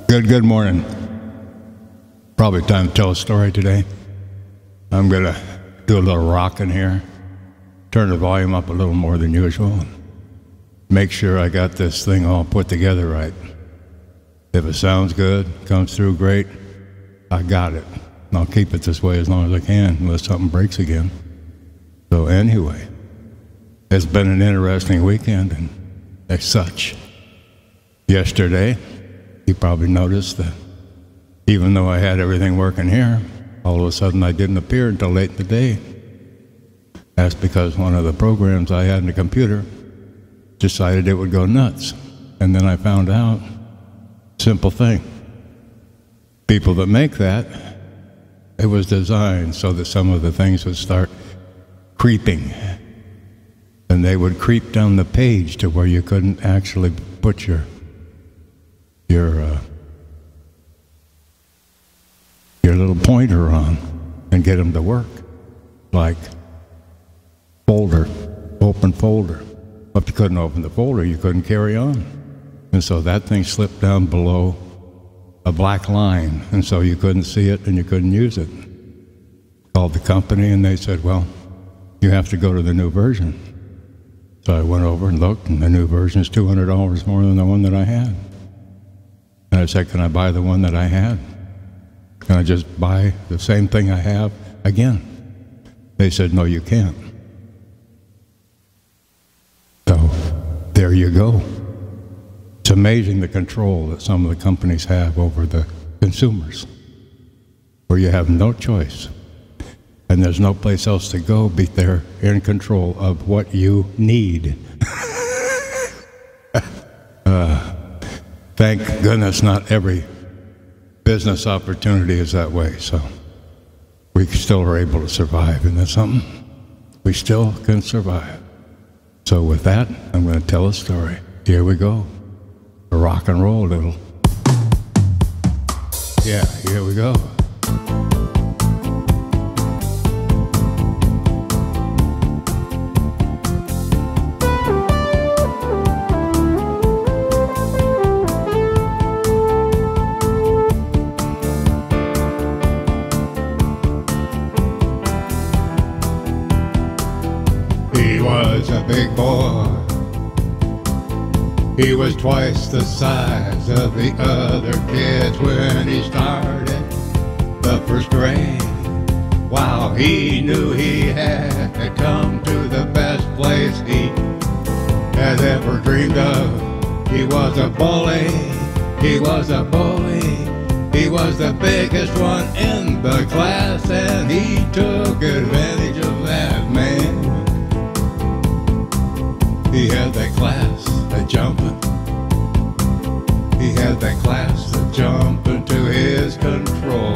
Good morning. Probably time to tell a story today. I'm going to do a little rocking here. Turn the volume up a little more than usual. Make sure I got this thing all put together right. If it sounds good, comes through great, I got it. And I'll keep it this way as long as I can, unless something breaks again. So anyway, it's been an interesting weekend, and as such. Yesterday, you probably noticed that even though I had everything working here, all of a sudden I didn't appear until late in the day. That's because one of the programs I had in the computer decided it would go nuts. And then I found out, simple thing, people that make that, it was designed so that some of the things would start creeping. And they would creep down the page to where you couldn't actually put your little pointer on and get them to work. Like folder, open folder. But if you couldn't open the folder, you couldn't carry on. And so that thing slipped down below a black line, and so you couldn't see it and you couldn't use it. Called the company and they said, well, you have to go to the new version. So I went over and looked, and the new version is $200 more than the one that I had. And I said, can I buy the one that I had? Can I just buy the same thing I have again? They said, no, you can't. So there you go. It's amazing the control that some of the companies have over the consumers, where you have no choice. And there's no place else to go, but they're in control of what you need. Thank goodness not every business opportunity is that way, so we still are able to survive. Isn't that something? We still can survive. So with that, I'm going to tell a story. Here we go. A rock and roll little. Yeah, here we go. He was a big boy. He was twice the size of the other kids when he started the first grade. Wow, he knew he had to come to the best place he had ever dreamed of. He was a bully, he was a bully. He was the biggest one in the class, and he took advantage of that, man. He had that class at jumping. He had that class that jumping to his control.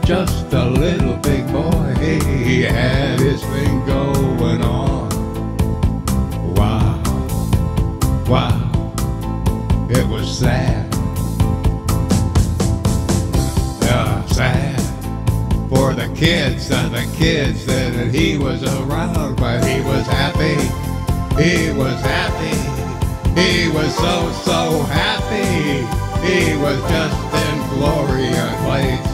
Just a little big boy, he had his thing going on. Wow, wow, it was sad. Sad for the kids that he was around, but he was happy. He was happy, he was so happy. He was just in glorious place.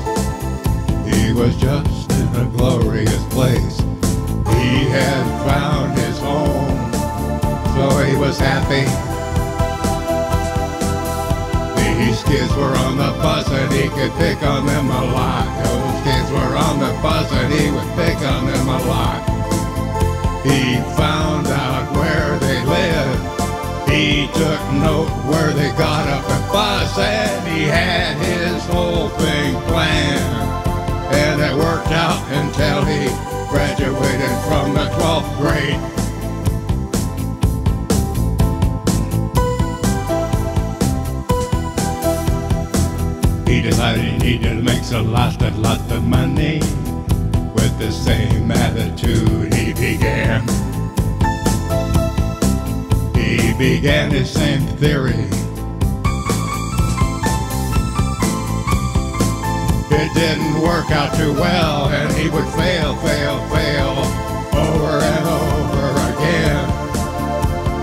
He was just in a glorious place. He had found his home, so he was happy. These kids were on the bus and he could pick on them a lot. Those kids were on the bus and he would pick on them a lot. He found out where they lived. He took note where they got up a bus, and he had his whole thing planned. And it worked out until he graduated from the 12th grade. He decided he needed to make a lot of money. With the same attitude he began. He began his same theory. It didn't work out too well, and he would fail over and over again,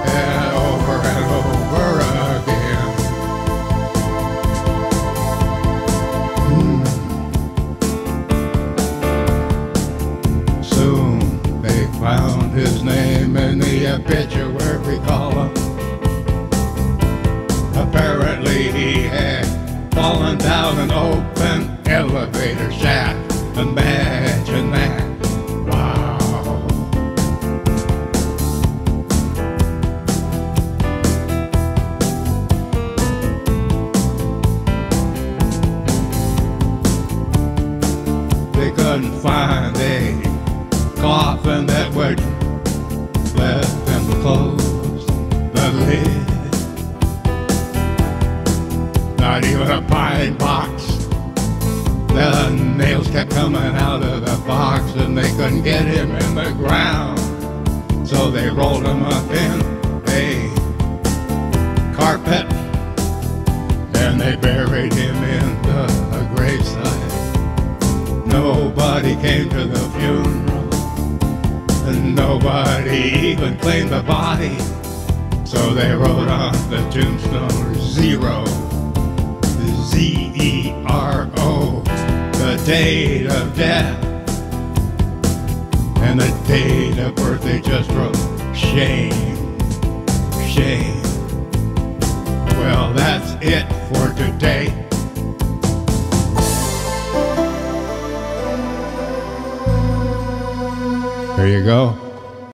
and over and over again. recall him. Apparently he had fallen down an open elevator shaft. Imagine that. Wow. They couldn't find a coffin that would let them close the lid. Not even a pine box. The nails kept coming out of the box and they couldn't get him in the ground. So they rolled him up in a carpet and they buried him in the graveside. Nobody came to the funeral and nobody even claimed the body. So they wrote on the tombstone zero, Z-E-R-O, the date of death, and the date of birth they just wrote shame, shame. Well, that's it for today. There you go.